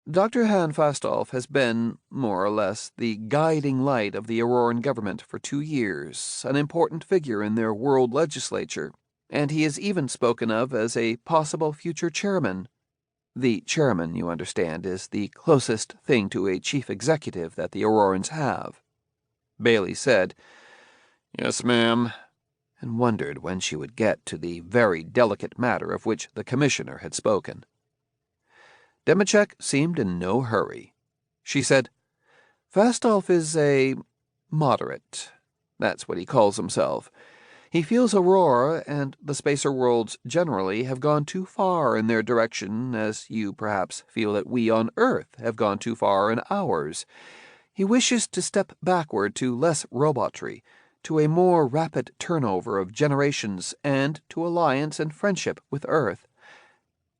Dr. Han Fastolf has been, more or less, the guiding light of the Auroran government for 2 years, an important figure in their world legislature, and he is even spoken of as a possible future chairman. The chairman, you understand, is the closest thing to a chief executive that the Aurorans have. Baley said, "Yes, ma'am," and wondered when she would get to the very delicate matter of which the commissioner had spoken. Demachek seemed in no hurry. She said, "Fastolf is a moderate. That's what he calls himself. He feels Aurora and the spacer worlds generally have gone too far in their direction, as you perhaps feel that we on Earth have gone too far in ours. He wishes to step backward to less robotry, to a more rapid turnover of generations, and to alliance and friendship with Earth.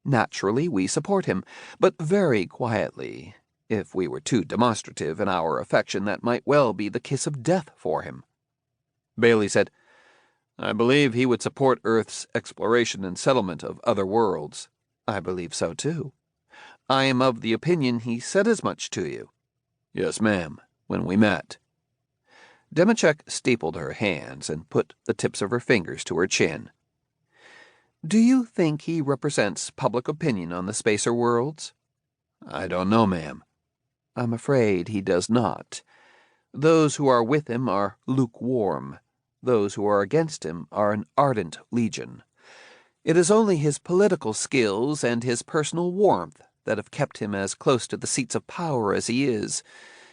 Naturally, we support him, but very quietly. If we were too demonstrative in our affection, that might well be the kiss of death for him." Baley said, "I believe he would support Earth's exploration and settlement of other worlds." "I believe so, too. I am of the opinion he said as much to you." "Yes, ma'am, when we met." Demachek stapled her hands and put the tips of her fingers to her chin. "Do you think he represents public opinion on the spacer worlds?" "I don't know, ma'am." "I'm afraid he does not. Those who are with him are lukewarm. Those who are against him are an ardent legion. It is only his political skills and his personal warmth that have kept him as close to the seats of power as he is.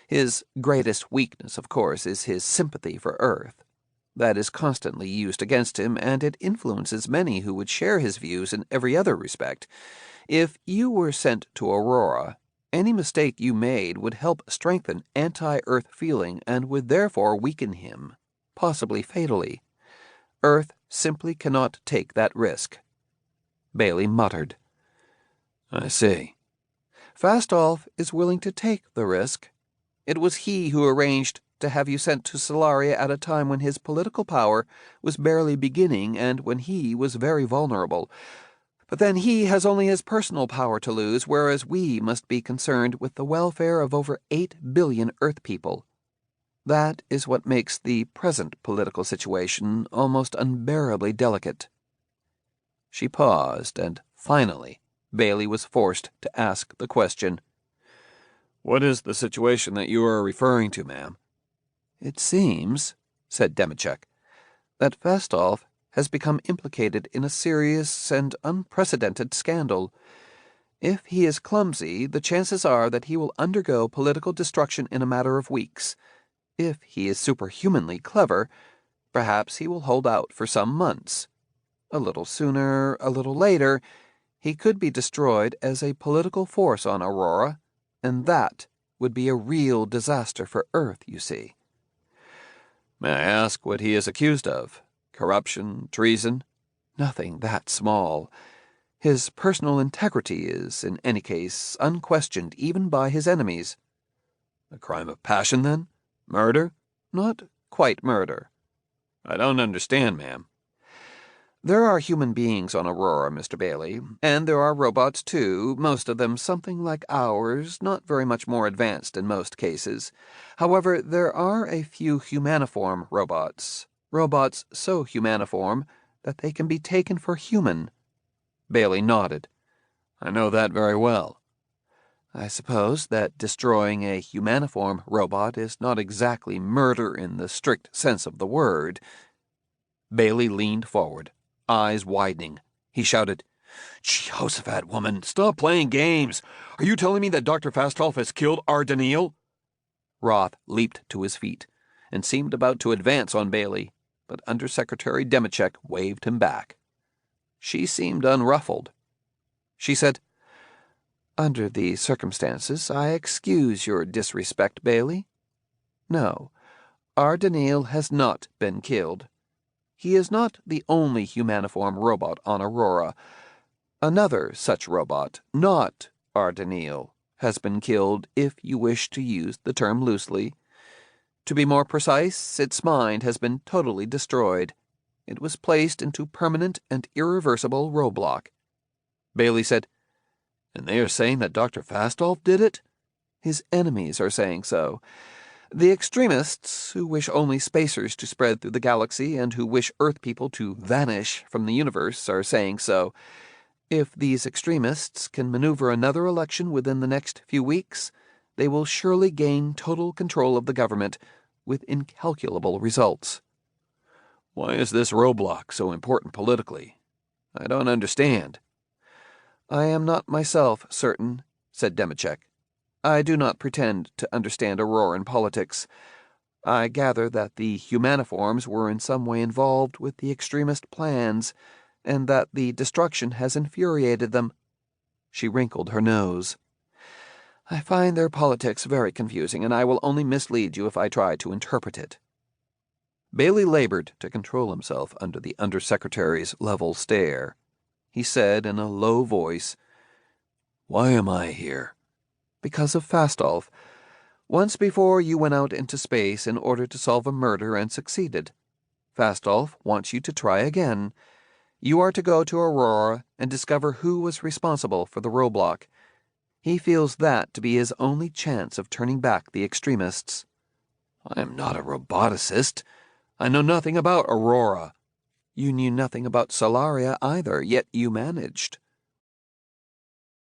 His greatest weakness, of course, is his sympathy for Earth. That is constantly used against him, and it influences many who would share his views in every other respect. If you were sent to Aurora, any mistake you made would help strengthen anti-Earth feeling and would therefore weaken him, possibly fatally. Earth simply cannot take that risk." Baley muttered. "I see." "Fastolf is willing to take the risk. It was he who arranged to have you sent to Solaria at a time when his political power was barely beginning and when he was very vulnerable. But then he has only his personal power to lose, whereas we must be concerned with the welfare of over 8 billion Earth people. That is what makes the present political situation almost unbearably delicate." She paused, and finally Baley was forced to ask the question. "What is the situation that you are referring to, ma'am?" "It seems," said Demachek, "that Fastolf has become implicated in a serious and unprecedented scandal. If he is clumsy, the chances are that he will undergo political destruction in a matter of weeks. If he is superhumanly clever, perhaps he will hold out for some months. A little sooner, a little later, he could be destroyed as a political force on Aurora, and that would be a real disaster for Earth, you see." "May I ask what he is accused of? Corruption, treason?" "Nothing that small. His personal integrity is, in any case, unquestioned even by his enemies." "A crime of passion, then? Murder?" "Not quite murder." "I don't understand, ma'am." "There are human beings on Aurora, Mr. Baley, and there are robots, too, most of them something like ours, not very much more advanced in most cases. However, there are a few humaniform robots so humaniform that they can be taken for human." Baley nodded. "I know that very well." "I suppose that destroying a humaniform robot is not exactly murder in the strict sense of the word." Baley leaned forward, eyes widening. He shouted, "Jehoshaphat, woman, stop playing games! Are you telling me that Dr. Fastolf has killed our Daneel?" Roth leaped to his feet and seemed about to advance on Baley, but Undersecretary Demachek waved him back. She seemed unruffled. She said, "Under the circumstances, I excuse your disrespect, Baley. No, our Daneel has not been killed. He is not the only humaniform robot on Aurora. Another such robot, not our Daneel, has been killed, if you wish to use the term loosely. To be more precise, its mind has been totally destroyed. It was placed into permanent and irreversible roadblock." Baley said, And they are saying that Dr. Fastolf did it? His enemies are saying so. The extremists, who wish only spacers to spread through the galaxy and who wish Earth people to vanish from the universe, are saying so. If these extremists can maneuver another election within the next few weeks, they will surely gain total control of the government with incalculable results. Why is this roadblock so important politically? I don't understand. I am not myself certain, said Demachek. I do not pretend to understand Auroran politics. I gather that the humaniforms were in some way involved with the extremist plans, and that the destruction has infuriated them. She wrinkled her nose. I find their politics very confusing, and I will only mislead you if I try to interpret it. Baley labored to control himself under the Undersecretary's level stare. He said in a low voice, "Why am I here?" "Because of Fastolf. Once before you went out into space in order to solve a murder and succeeded. Fastolf wants you to try again. You are to go to Aurora and discover who was responsible for the roadblock. He feels that to be his only chance of turning back the extremists." "I am not a roboticist. I know nothing about Aurora." "You knew nothing about Solaria either, yet you managed."